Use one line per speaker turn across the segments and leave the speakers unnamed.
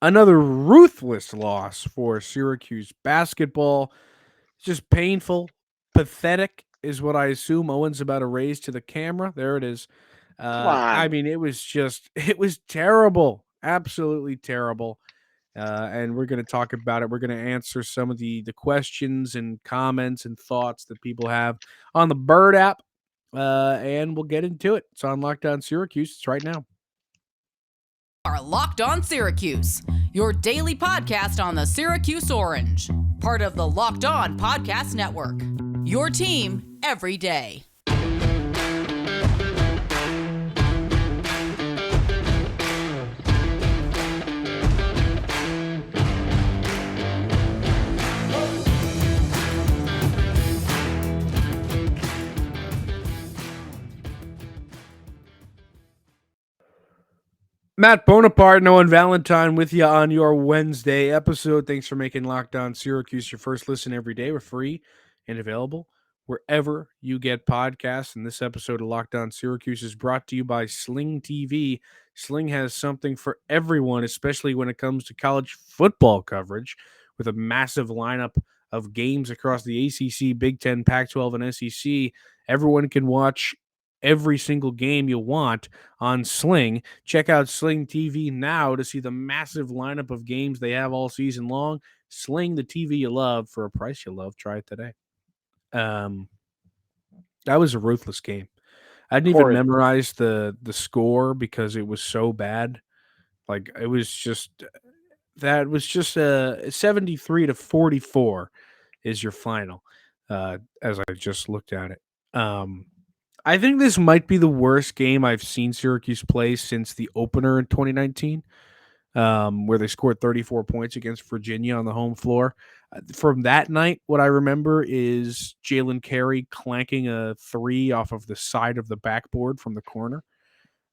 Another ruthless loss for Syracuse basketball. Just painful, pathetic is what I assume Owen's about to raise to the camera. There it is.
Come
I
on.
mean, it was just, it was terrible, absolutely terrible. And we're going to talk about it. We're going to answer some of the questions and comments and thoughts that people have on the Bird app, and we'll get into it. It's on Lockdown Syracuse. It's right now.
Are Locked On Syracuse, your daily podcast on the Syracuse Orange, part of the Locked On Podcast Network. Your team every day.
Matt Bonaparte and Owen Valentine with you on your Wednesday episode. Thanks for making Locked On Syracuse your first listen every day. We're free and available wherever you get podcasts. And this episode of Locked On Syracuse is brought to you by Sling TV. Sling has something for everyone, especially when it comes to college football coverage, with a massive lineup of games across the ACC, Big Ten, Pac-12, and SEC. Everyone can watch every single game you want on Sling. Check out Sling TV now to see the massive lineup of games they have all season long. Sling the TV you love for a price you love. Try it today. Um, that was a ruthless game. I didn't even
Horrid.
memorize the score because it was so bad. Like it was just that was just a 73-44 is your final. As I just looked at it. I think this might be the worst game I've seen Syracuse play since the opener in 2019, where they scored 34 points against Virginia on the home floor. From that night, what I remember is Jalen Carey clanking a three off of the side of the backboard from the corner.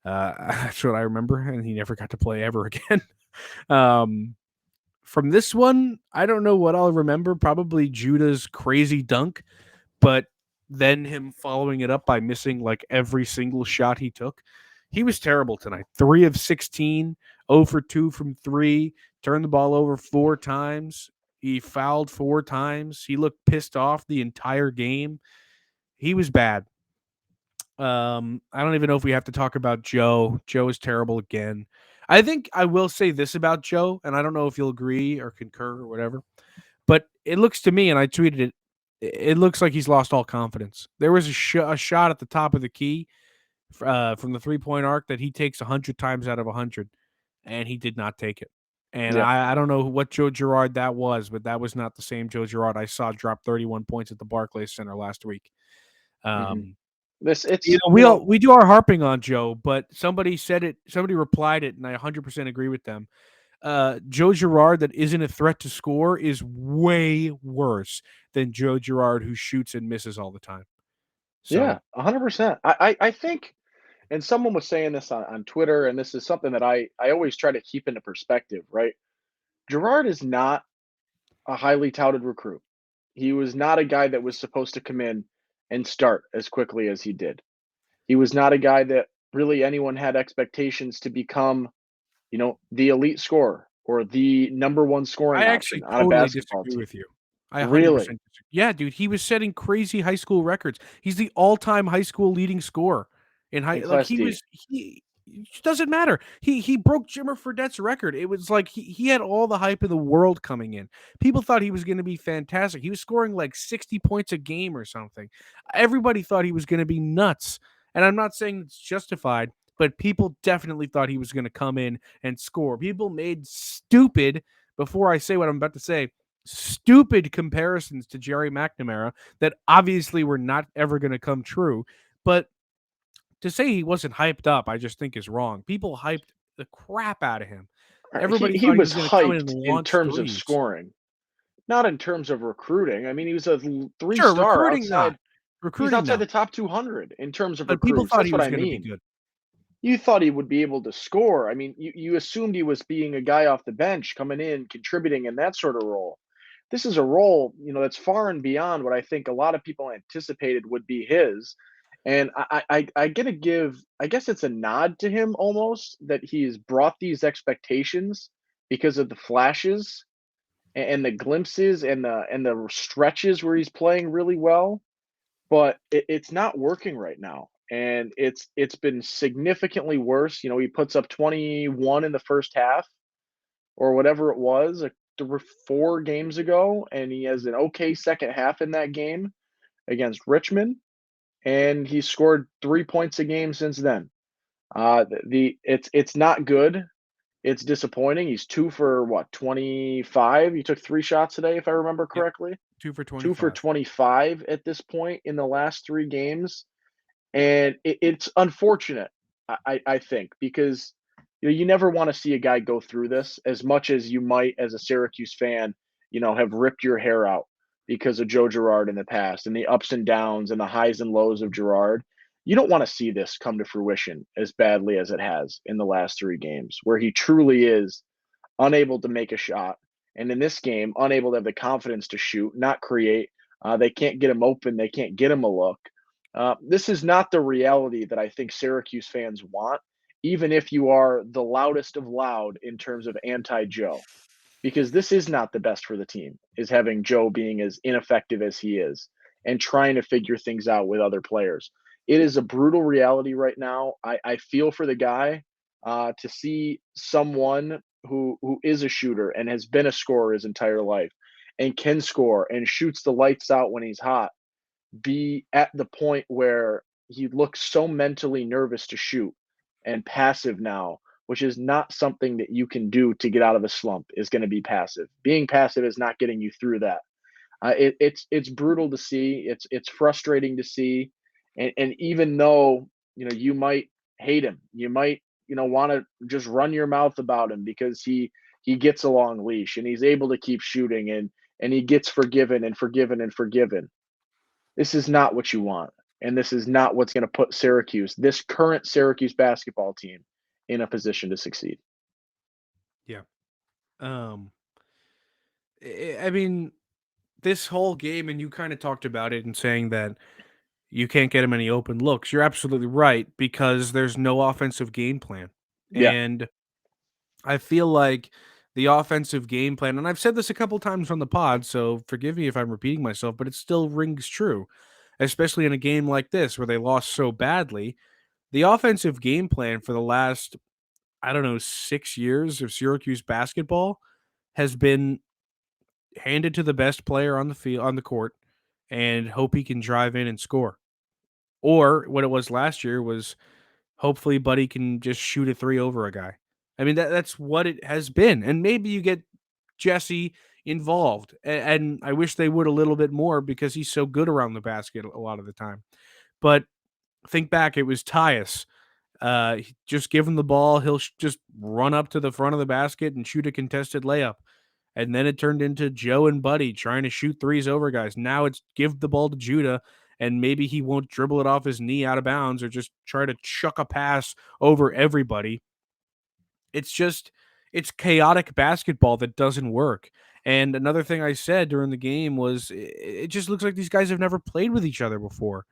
That's what I remember, and he never got to play ever again. um, from this one, I don't know what I'll remember. Probably Judah's crazy dunk, but then him following it up by missing like every single shot he took. He was terrible tonight. 3 of 16, 0 for 2 from 3, turned the ball over 4 times. He fouled 4 times. He looked pissed off the entire game. He was bad. I don't even know if we have to talk about Joe. Joe is terrible again. I think I will say this about Joe, and I don't know if you'll agree or concur or whatever, but it looks to me, and I tweeted it, it looks like he's lost all confidence. There was a shot at the top of the key from the 3-point arc that he takes 100 times out of 100, and he did not take it. And
Yeah.
I don't know what Joe Girard that was, but that was not the same Joe Girard I saw drop 31 points at the Barclays Center last week.
hmm
Um,
This
you
it's
know, we do our harping on Joe, but somebody said it, somebody replied it, and I 100% agree with them. Joe Girard that isn't a threat to score is way worse than Joe Girard who shoots and misses all the time.
yeah,
So
100%. I think, and someone was saying this on Twitter, and this is something that I always try to keep into perspective, right? Gerard is not a highly touted recruit. He was not a guy that was supposed to come in and start as quickly as he did. He was not a guy that really anyone had expectations to become, the elite scorer or the number one
I
scoring
actually
option on a
totally
basketball
disagree
team.
with you. I
Really?
100% disagree. Yeah, dude, he was setting crazy high school records. He's the all-time high school leading scorer in high.
In
Like
Class
he
D.
was, he it doesn't matter. He broke Jimmer Fredette's record. It was like he had all the hype in the world coming in. People thought he was going to be fantastic. He was scoring like 60 points a game or something. Everybody thought he was going to be nuts. And I'm not saying it's justified, but people definitely thought he was going to come in and score. People made stupid, before I say what I'm about to say, stupid comparisons to Jerry McNamara that obviously were not ever going to come true. But to say he wasn't hyped up, I just think is wrong. People hyped the crap out of him.
He
Everybody
he
thought he
was
was going to come in and
hyped in
launch
terms of
threes.
scoring, not in terms of recruiting. I mean, he was a
Sure,
three-star
recruiting not.
outside. He's
Recruiting
outside
no.
the top 200 in terms of
But people
recruits.
thought
That's
he
what
was
I
going to be
mean.
good.
You thought he would be able to score. I mean, you assumed he was being a guy off the bench, coming in, contributing in that sort of role. This is a role, that's far and beyond what I think a lot of people anticipated would be his. And I get to give, I guess it's a nod to him almost that he's brought these expectations because of the flashes and the glimpses and the stretches where he's playing really well, but it's not working right now. And it's been significantly worse. You know, he puts up 21 in the first half or whatever it was, like 4 games ago, and he has an okay second half in that game against Richmond, and he scored 3 points a game since then. It's not good. It's disappointing. He's 2 for what, 25? He took 3 shots today, if I remember
Yep,
correctly.
2 for
2 for
25.
25 at this point in the last 3 games, and it's unfortunate, I think, because, you know, you never wanna see a guy go through this as much as you might, as a Syracuse fan, you know, have ripped your hair out because of Joe Girard in the past and the ups and downs and the highs and lows of Girard. You don't wanna see this come to fruition as badly as it has in the last 3 games, where he truly is unable to make a shot, and in this game, unable to have the confidence to shoot, not create. They can't get him open. They can't get him a look. This is not the reality that I think Syracuse fans want, even if you are the loudest of loud in terms of anti-Joe, because this is not the best for the team, is having Joe being as ineffective as he is and trying to figure things out with other players. It is a brutal reality right now. I feel for the guy, to see someone who is a shooter and has been a scorer his entire life and can score and shoots the lights out when he's hot, be at the point where he looks so mentally nervous to shoot and passive now, which is not something that you can do to get out of a slump, is going to be passive. Being passive is not getting you through that. It's brutal to see. It's frustrating to see, and even though, you know, you might hate him, you might, you know, want to just run your mouth about him because he gets a long leash and he's able to keep shooting, and he gets forgiven and forgiven and forgiven. This is not what you want, and this is not what's going to put Syracuse, this current Syracuse basketball team, in a position to succeed.
Yeah. Um, I mean, this whole game, and you kind of talked about it and saying that you can't get him any open looks. You're absolutely right because there's no offensive game plan.
Yeah,
And I feel like the offensive game plan, and I've said this a couple times on the pod, so forgive me if I'm repeating myself, but it still rings true, especially in a game like this where they lost so badly. The offensive game plan for the last, I don't know, 6 years of Syracuse basketball has been handed to the best player on the field, on the court, and hope he can drive in and score. Or what it was last year was hopefully Buddy can just shoot a three over a guy. I mean, that's what it has been. And maybe you get Jesse involved. And I wish they would a little bit more because he's so good around the basket a lot of the time. But think back, it was Tyus. Just give him the ball. He'll just run up to the front of the basket and shoot a contested layup. And then it turned into Joe and Buddy trying to shoot threes over guys. Now it's give the ball to Judah, and maybe he won't dribble it off his knee out of bounds or just try to chuck a pass over everybody. It's just, it's chaotic basketball that doesn't work. And another thing I said during the game was it just looks like these guys have never played with each other before.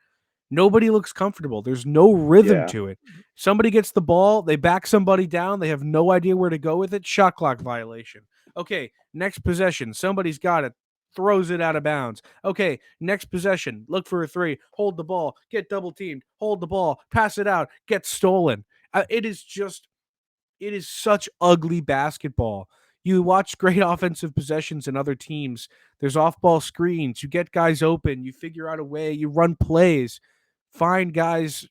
Nobody looks comfortable. There's no rhythm
yeah.
to it. Somebody gets the ball, they back somebody down, they have no idea where to go with it. Shot clock violation. Okay, next possession, somebody's got it, throws it out of bounds. Okay, next possession, look for a three, hold the ball, get double teamed, hold the ball, pass it out, get stolen. It is just, it is such ugly basketball. You watch great offensive possessions in other teams. There's off ball screens. You get guys open. You figure out a way. You run plays. Find guys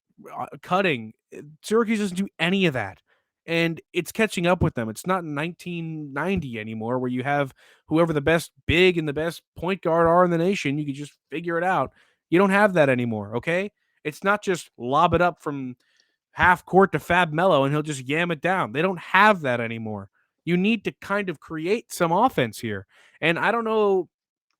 cutting. Syracuse doesn't do any of that. And it's catching up with them. It's not 1990 anymore where you have whoever the best big and the best point guard are in the nation. You can just figure it out. You don't have that anymore, okay? It's not just lob it up from half court to Fab Mello and he'll just yam it down. They don't have that anymore. You need to kind of create some offense here. And I don't know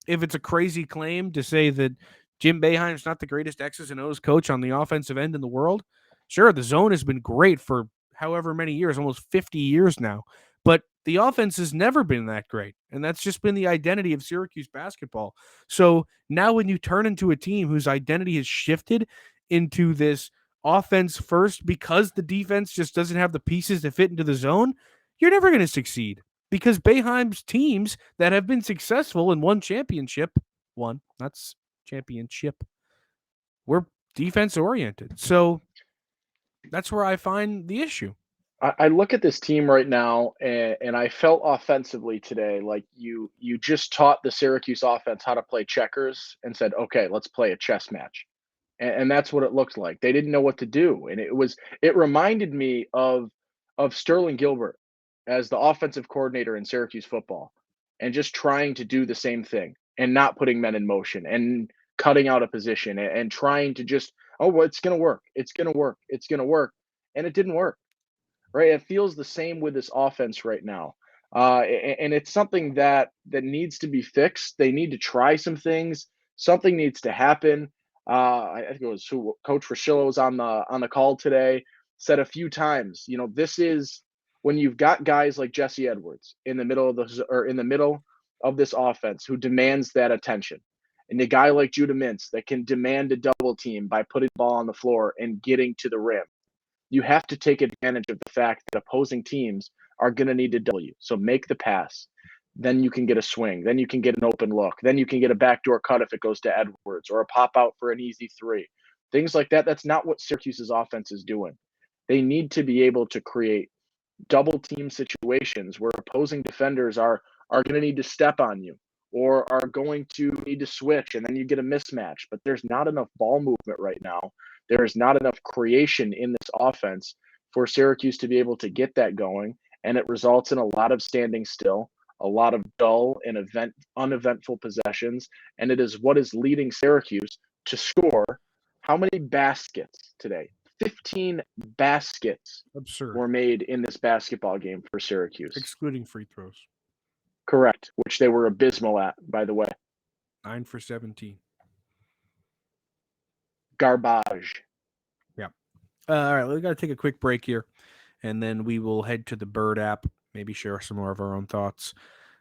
if it's a crazy claim to say that Jim Boeheim's not the greatest X's and O's coach on the offensive end in the world. Sure, the zone has been great for however many years, almost 50 years now. But the offense has never been that great. And that's just been the identity of Syracuse basketball. So now when you turn into a team whose identity has shifted into this offense first because the defense just doesn't have the pieces to fit into the zone, you're never going to succeed because Boeheim's teams that have been successful and won championship, that's championship, were defense oriented. So that's where I find the issue.
I look at this team right now, and I felt offensively today like you just taught the Syracuse offense how to play checkers and said, okay, let's play a chess match. And that's what it looked like. They didn't know what to do. And it reminded me of Sterling Gilbert as the offensive coordinator in Syracuse football and just trying to do the same thing and not putting men in motion and cutting out a position and trying to just, oh, well, it's gonna work. It's gonna work. It's gonna work. And it didn't work. Right? It feels the same with this offense right now. And it's something that needs to be fixed. They need to try some things. Something needs to happen. I think it was Coach Fraschilla was on the call today. Said a few times, this is when you've got guys like Jesse Edwards in the middle of this offense who demands that attention, and a guy like Judah Mintz that can demand a double team by putting the ball on the floor and getting to the rim. You have to take advantage of the fact that opposing teams are going to need to double you. So make the pass. Then you can get a swing. Then you can get an open look. Then you can get a backdoor cut if it goes to Edwards, or a pop out for an easy three. Things like that. That's not what Syracuse's offense is doing. They need to be able to create double team situations where opposing defenders are going to need to step on you or are going to need to switch, and then you get a mismatch. But there's not enough ball movement right now. There is not enough creation in this offense for Syracuse to be able to get that going, and it results in a lot of standing still, a lot of dull and uneventful possessions, and it is what is leading Syracuse to score how many baskets today? 15 baskets
Absurd.
were made in this basketball game for Syracuse.
Excluding free throws.
Correct, which they were abysmal at, by the way.
9 for 17.
Garbage.
Yeah. All right, we got to take a quick break here, and then we will head to the Bird app, maybe share some more of our own thoughts.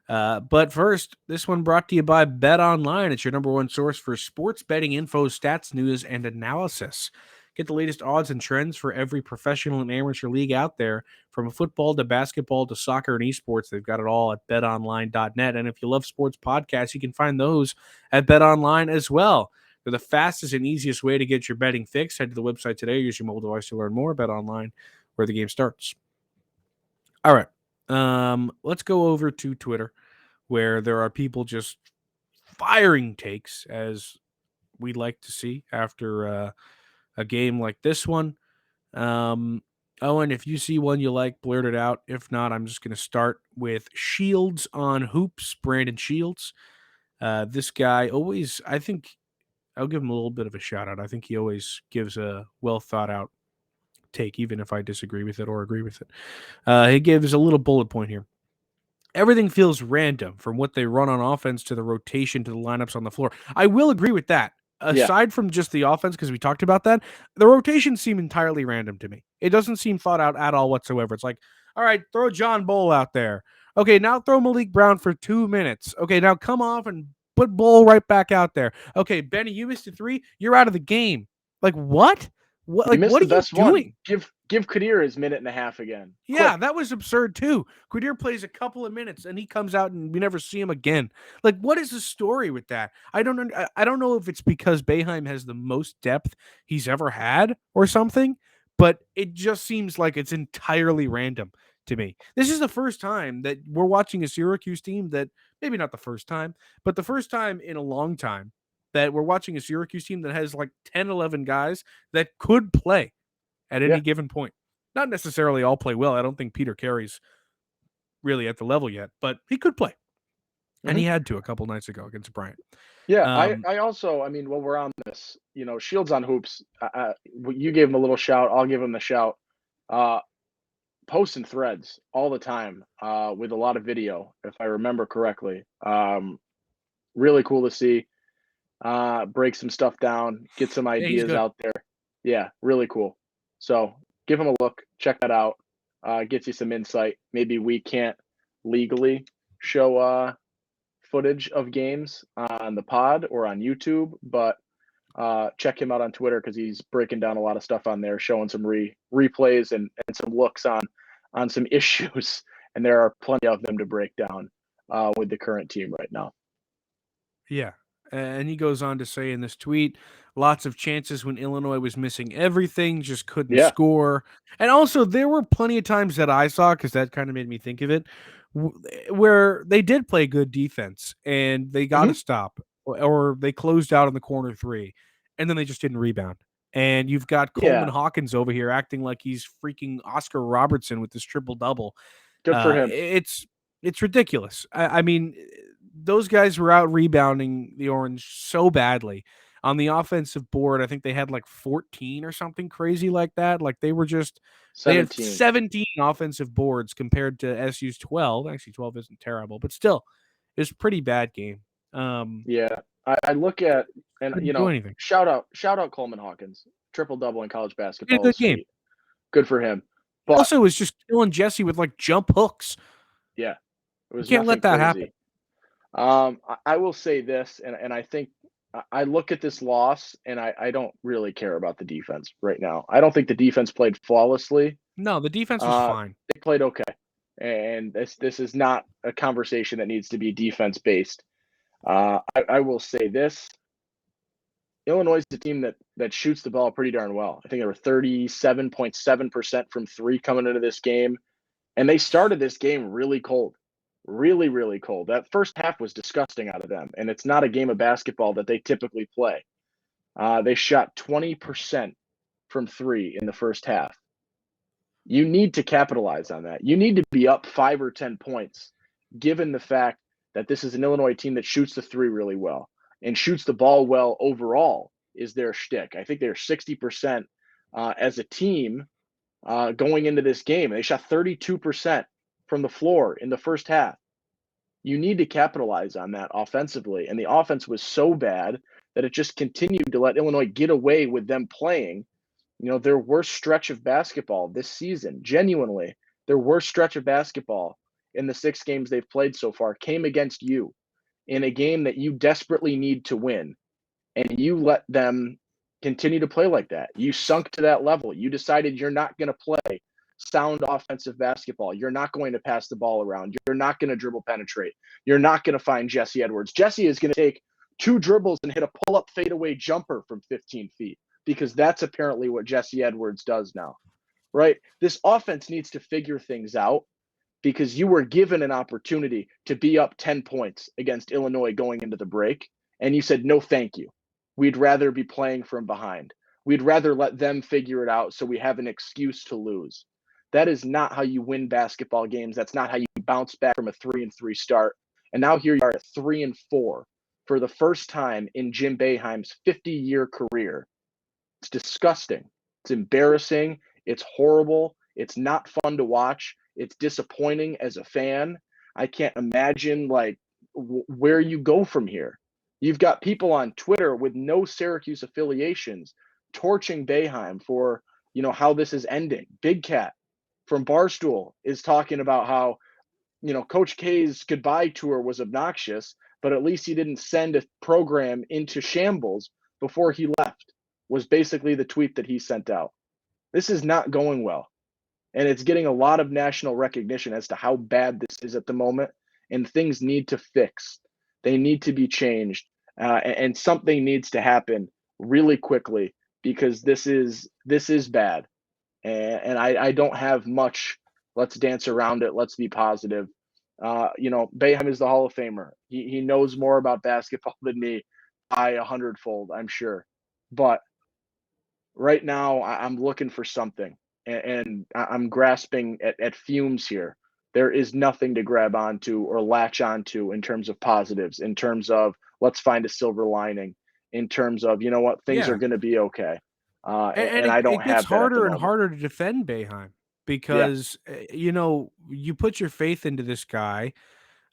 But first, this one brought to you by BetOnline. It's your number one source for sports betting info, stats, news, and analysis. Get the latest odds and trends for every professional and amateur league out there, from football to basketball to soccer and esports. They've got it all at betonline.net. And if you love sports podcasts, you can find those at BetOnline as well. They're the fastest and easiest way to get your betting fix. Head to the website today. Use your mobile device to learn more. BetOnline, where the game starts. All right. Let's go over to Twitter, where there are people just firing takes, as we'd like to see after a game like this one. Owen, if you see one you like, blurt it out. If not, I'm just going to start with Shields on Hoops, Brandon Shields. This guy always, I think, I'll give him a little bit of a shout out. I think he always gives a well thought out take, even if I disagree with it or agree with it. He gives a little bullet point here. Everything feels random, from what they run on offense to the rotation to the lineups on the floor. I will agree with that. Aside from just the offense, because we talked about that, the rotations seem entirely random to me. It doesn't seem thought out at all whatsoever. It's like, all right, throw John Bull out there. Okay, now throw Malik Brown for 2 minutes. Okay, now come off and put Bull right back out there. Okay, Benny, you missed a three. You're out of the game. Like, what? What? Like, what are you doing?
Give Kadir his minute and a half again.
Yeah,
Quick.
that was absurd too. Kadir plays a couple of minutes and he comes out and we never see him again. Like, what is the story with that? I don't know if it's because Boeheim has the most depth he's ever had or something, but it just seems like it's entirely random to me. This is the first time that we're watching a Syracuse team that, maybe not the first time, but the first time in a long time that we're watching a Syracuse team that has like 10, 11 guys that could play at any given point. Not necessarily all play well. I don't think Peter Carey's really at the level yet, but he could play. And he had to a couple nights ago against Bryant.
Yeah, I also, I mean, while we're on this, Shields on Hoops, you gave him a little shout. I'll give him the shout. Posting threads all the time with a lot of video, if I remember correctly. Really cool to see. Break some stuff down, get some ideas out there. Yeah, really cool. So give him a look, check that out. Gets you some insight. Maybe we can't legally show footage of games on the pod or on YouTube, but check him out on Twitter because he's breaking down a lot of stuff on there, showing some replays and some looks on some issues and there are plenty of them to break down with the current team right now.
Yeah. And he goes on to say in this tweet, lots of chances when Illinois was missing everything, just couldn't
Yeah.
score. And also, there were plenty of times that I saw, because that kind of made me think of it, where they did play good defense and they got a stop, or they closed out on the corner three, and then they just didn't rebound. And you've got Coleman
Yeah.
Hawkins over here acting like he's freaking Oscar Robertson with this triple double.
Good for him.
It's ridiculous. I mean, those guys were out rebounding the Orange so badly on the offensive board. I think they had like 14 or something crazy like that. Like they had 17 offensive boards compared to SU's 12. Actually, 12 isn't terrible, but still, it's a pretty bad game.
Yeah, I look at, and
Couldn't do anything.
shout out Coleman Hawkins, triple double in college
He had
basketball.
a good
Is
game.
sweet. Good for him. But
Also, was just killing Jesse with like jump hooks.
yeah, it was
You can't let that happen.
I will say this, and I think I look at this loss, and I don't really care about the defense right now. I don't think the defense played flawlessly.
No, the defense was fine.
They played okay, and this is not a conversation that needs to be defense based. I will say this: Illinois is a team that shoots the ball pretty darn well. I think they were 37.7% from three coming into this game, and they started this game really cold. Really, really cold. That first half was disgusting out of them, and it's not a game of basketball that they typically play. They shot 20% from three in the first half. You need to capitalize on that. You need to be up 5 or 10 points, given the fact that this is an Illinois team that shoots the three really well and shoots the ball well overall is their shtick. I think they're 60% as a team going into this game. They shot 32% from the floor in the first half. You need to capitalize on that offensively. And the offense was so bad that it just continued to let Illinois get away with them playing, their worst stretch of basketball this season. Genuinely, their worst stretch of basketball in the 6 games they've played so far came against you in a game that you desperately need to win. And you let them continue to play like that. You sunk to that level. You decided you're not going to play sound offensive basketball. You're not going to pass the ball around. You're not going to dribble penetrate. You're not going to find Jesse Edwards. Jesse is going to take 2 dribbles and hit a pull-up fadeaway jumper from 15 feet, because that's apparently what Jesse Edwards does now, right? This offense needs to figure things out, because you were given an opportunity to be up 10 points against Illinois going into the break, and you said, no, thank you. We'd rather be playing from behind. We'd rather let them figure it out so we have an excuse to lose. That is not how you win basketball games. That's not how you bounce back from a 3-3 start. And now here you are at 3-4 for the first time in Jim Boeheim's 50-year career. It's disgusting. It's embarrassing. It's horrible. It's not fun to watch. It's disappointing as a fan. I can't imagine where you go from here. You've got people on Twitter with no Syracuse affiliations torching Boeheim for, how this is ending. Big Cat from Barstool is talking about how, Coach K's goodbye tour was obnoxious, but at least he didn't send a program into shambles before he left, was basically the tweet that he sent out. This is not going well. And it's getting a lot of national recognition as to how bad this is at the moment. And things need to fix. They need to be changed. And something needs to happen really quickly, because this is bad. And I don't have much. Let's dance around it. Let's be positive. Boeheim is the Hall of Famer. He knows more about basketball than me by 100-fold, I'm sure. But right now, I'm looking for something, and I'm grasping at fumes here. There is nothing to grab onto or latch onto in terms of positives, in terms of let's find a silver lining, in terms of, things are going to be okay. And I don't have that at the moment.
It gets harder and harder to defend Boeheim, because, you put your faith into this guy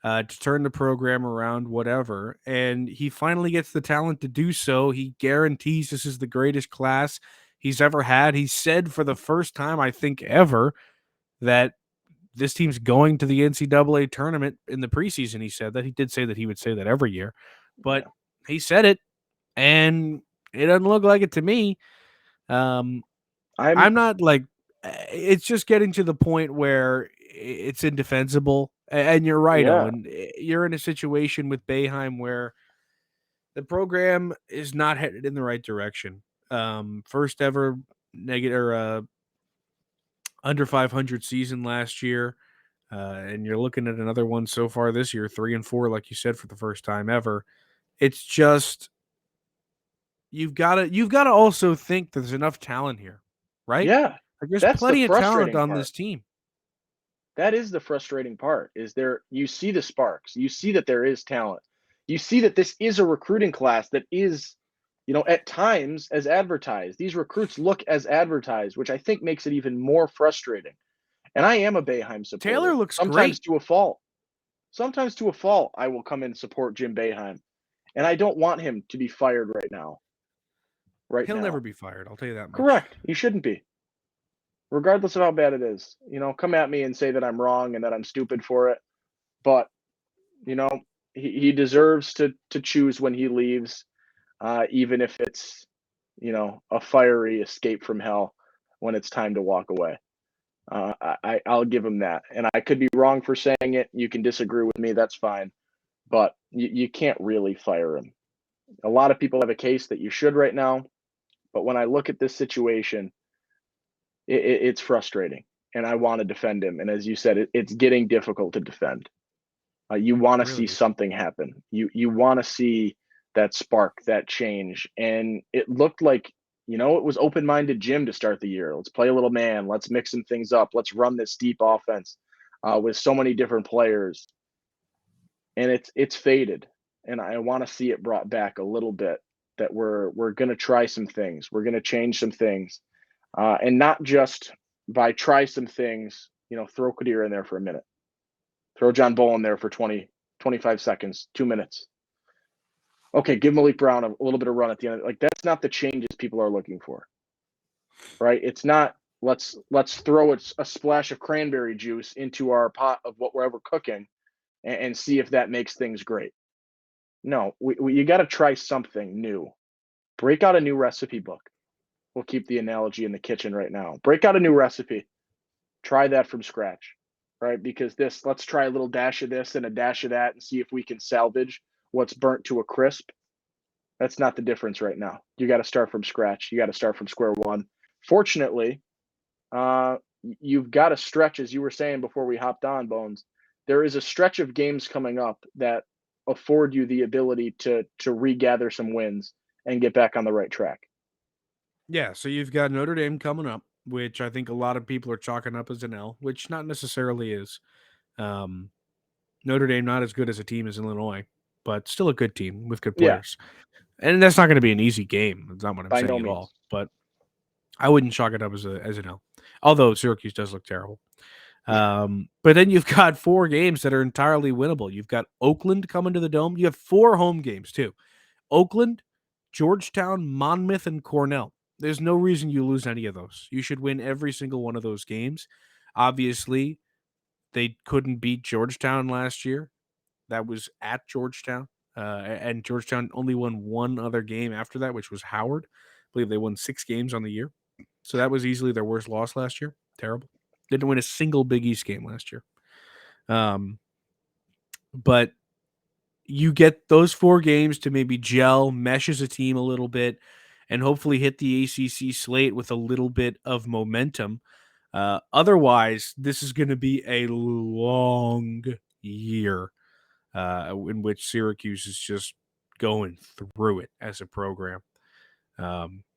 to turn the program around, whatever, and he finally gets the talent to do so. He guarantees this is the greatest class he's ever had. He said for the first time, I think ever, that this team's going to the NCAA tournament in the preseason. He said that. He did say that he would say that every year, but he said it, and it doesn't look like it to me. I'm not it's just getting to the point where it's indefensible. And you're right,
Yeah.
Owen. You're in a situation with Boeheim where the program is not headed in the right direction. First ever negative or under 500 season last year, and you're looking at another one so far this year, 3-4, like you said, for the first time ever. It's just you've gotta also think there's enough talent here, right?
Yeah.
Like there's
That's the
plenty of talent
frustrating
on
part.
this team.
That is the frustrating part. Is there you see the sparks. You see that there is talent. You see that this is a recruiting class that is, at times as advertised. These recruits look as advertised, which I think makes it even more frustrating. And I am a Boeheim
Taylor
supporter,
looks
sometimes
great.
to a fault. Sometimes to a fault, I will come and support Jim Boeheim. And I don't want him to be fired right now. Right
He'll never
now.
be fired. I'll tell you that much.
Correct. He shouldn't be. Regardless of how bad it is. Come at me and say that I'm wrong and that I'm stupid for it. But, you know, he deserves to choose when he leaves, even if it's, a fiery escape from hell when it's time to walk away. I'll give him that. And I could be wrong for saying it. You can disagree with me. That's fine. But you can't really fire him. A lot of people have a case that you should right now. But when I look at this situation, it's frustrating. And I want to defend him. And as you said, it's getting difficult to defend. You want
It
to see
really is.
something happen. You want to see that spark, that change. And it looked like, it was open-minded Jim to start the year. Let's play a little man. Let's mix some things up. Let's run this deep offense with so many different players. And it's faded. And I want to see it brought back a little bit. That we're going to try some things. We're going to change some things, and not just by try some things. Throw Kadir in there for a minute. Throw John Bull in there for 20, 25 seconds, 2 minutes. Okay, give Malik Brown a little bit of run at the end. Like that's not the changes people are looking for, right? It's not let's throw a splash of cranberry juice into our pot of what we're ever cooking and see if that makes things great. No, you got to try something new. Break out a new recipe book. We'll keep the analogy in the kitchen right now. Break out a new recipe. Try that from scratch, right? Because let's try a little dash of this and a dash of that and see if we can salvage what's burnt to a crisp. That's not the difference right now. You got to start from scratch. You got to start from square one. Fortunately, you've got a stretch, as you were saying before we hopped on, Bones. There is a stretch of games coming up that afford you the ability to regather some wins and get back on the right track.
Yeah, so you've got Notre Dame coming up, which I think a lot of people are chalking up as an L, which not necessarily is. Um, Notre Dame not as good as a team as Illinois, but still a good team with good
Yeah,
players. And that's not going to be an easy game. That's not what I'm
by no
saying at all.
means.
But I wouldn't chalk it up as an L. Although Syracuse does look terrible. But then you've got 4 games that are entirely winnable. You've got Oakland coming to the Dome. You have 4 home games too. Oakland, Georgetown, Monmouth, and Cornell. There's no reason you lose any of those. You should win every single one of those games. Obviously, they couldn't beat Georgetown last year. That was at Georgetown. And Georgetown only won one other game after that, which was Howard. I believe they won 6 games on the year. So that was easily their worst loss last year. Terrible. Didn't win a single Big East game last year. But you get those 4 games to maybe gel, mesh as a team a little bit, and hopefully hit the ACC slate with a little bit of momentum. Otherwise, this is going to be a long year in which Syracuse is just going through it as a program.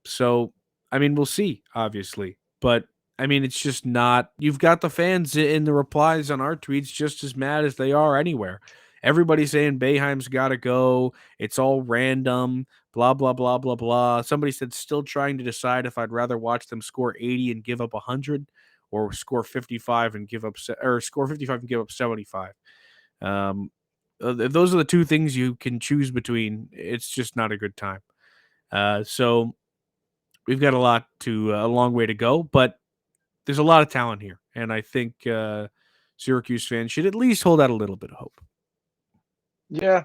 So, I mean, we'll see, obviously. But, I mean, it's just not. You've got the fans in the replies on our tweets just as mad as they are anywhere. Everybody's saying Boeheim's got to go. It's all random, blah, blah, blah, blah, blah. Somebody said, still trying to decide if I'd rather watch them score 80 and give up 100 or score 55 and give up, or score 55 and give up 75. Those are the 2 things you can choose between. It's just not a good time. So we've got a long way to go, but there's a lot of talent here, and I think Syracuse fans should at least hold out a little bit of hope.
Yeah,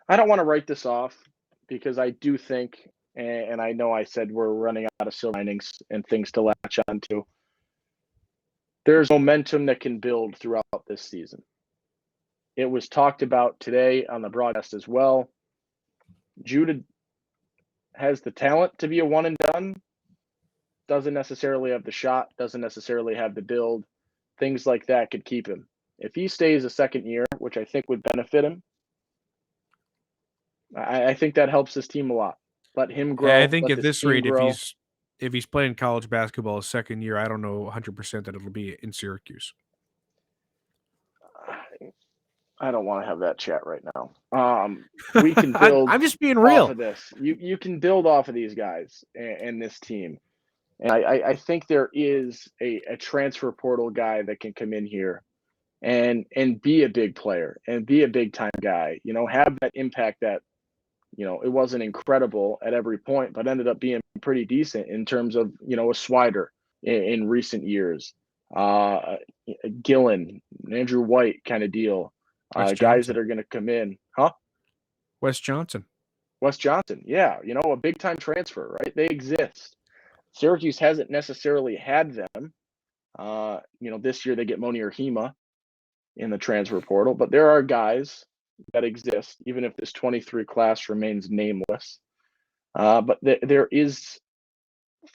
I don't want to write this off because I do think, and I know I said we're running out of silver linings and things to latch on to. there's momentum that can build throughout this season. It was talked about today on the broadcast as well. Judah has the talent to be a one and done, doesn't necessarily have the shot, doesn't necessarily have the build. Things like that could keep him. If he stays a second year, which I think would benefit him, I think that helps his team a lot. Let him grow.
I think
let
at
this
this
team
rate,
grow.
if he's playing college basketball his second year, I don't know 100% that it'll be in Syracuse.
I don't want to have that chat right now. We can build.
I'm just being real.
Off of this. You can build off of these guys and this team. And I think there is a transfer portal guy that can come in here and be a big player and be a big time guy. Have that impact that, it wasn't incredible at every point, but ended up being pretty decent in terms of, a Swider in recent years. Gillen, Andrew White kind of deal. Guys that are going to come in. Huh?
Wes Johnson.
Wes Johnson, yeah, a big time transfer, right? They exist. Syracuse hasn't necessarily had them. This year they get Monier Hema in the transfer portal, but there are guys that exist, even if this 23 class remains nameless. But there is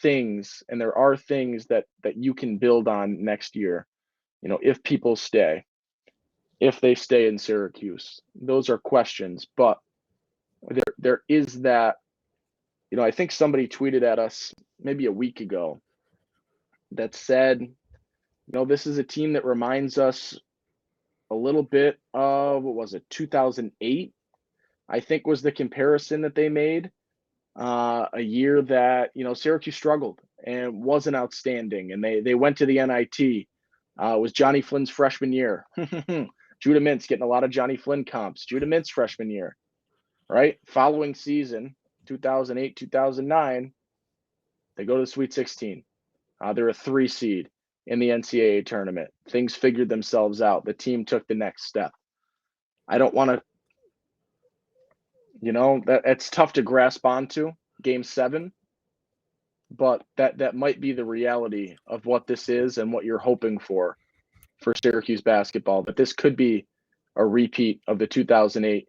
things, and there are things that you can build on next year. If people stay, if they stay in Syracuse, those are questions, but there is that. I think somebody tweeted at us maybe a week ago that said, this is a team that reminds us a little bit of, what was it, 2008, I think was the comparison that they made. A year that, Syracuse struggled and wasn't outstanding. And they went to the NIT. It was Johnny Flynn's freshman year. Judah Mintz getting a lot of Johnny Flynn comps. Judah Mintz freshman year, right? Following season, 2008, 2009, they go to the Sweet 16. They're a 3 seed in the NCAA tournament. Things figured themselves out. The team took the next step. I don't want to, it's tough to grasp onto game 7, but that might be the reality of what this is and what you're hoping for Syracuse basketball, that this could be a repeat of the 2008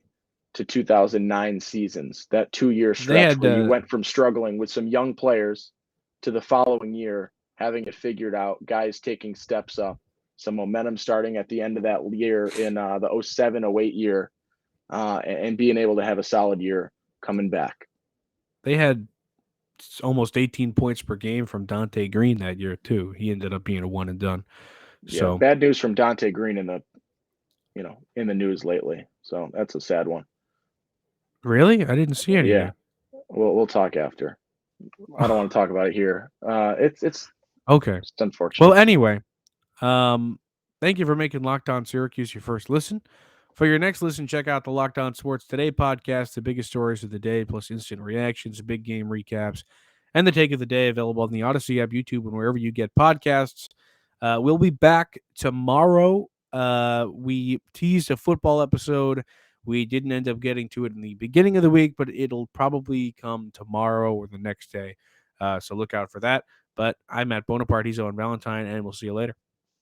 to 2009 seasons, that 2-year stretch where you went from struggling with some young players to the following year having it figured out, guys taking steps up, some momentum starting at the end of that year in the 07-08 year, and being able to have a solid year coming back.
They had almost 18 points per game from Dante Green that year too. He ended up being a one and done.
Yeah,
so
bad news from Dante Green in the news lately. So that's a sad one.
Really? I didn't see anything.
Yeah. We'll talk after. I don't want to talk about it here. It's
okay.
It's unfortunate.
Well, anyway, thank you for making Locked On Syracuse your first listen. For your next listen, check out the Locked On Sports Today podcast, the biggest stories of the day, plus instant reactions, big game recaps, and the take of the day, available on the Odyssey app, YouTube, and wherever you get podcasts. We'll be back tomorrow. We teased a football episode. We didn't end up getting to it in the beginning of the week, but it'll probably come tomorrow or the next day. So look out for that. But I'm at Bonaparte, Owen Valentine, and we'll see you later.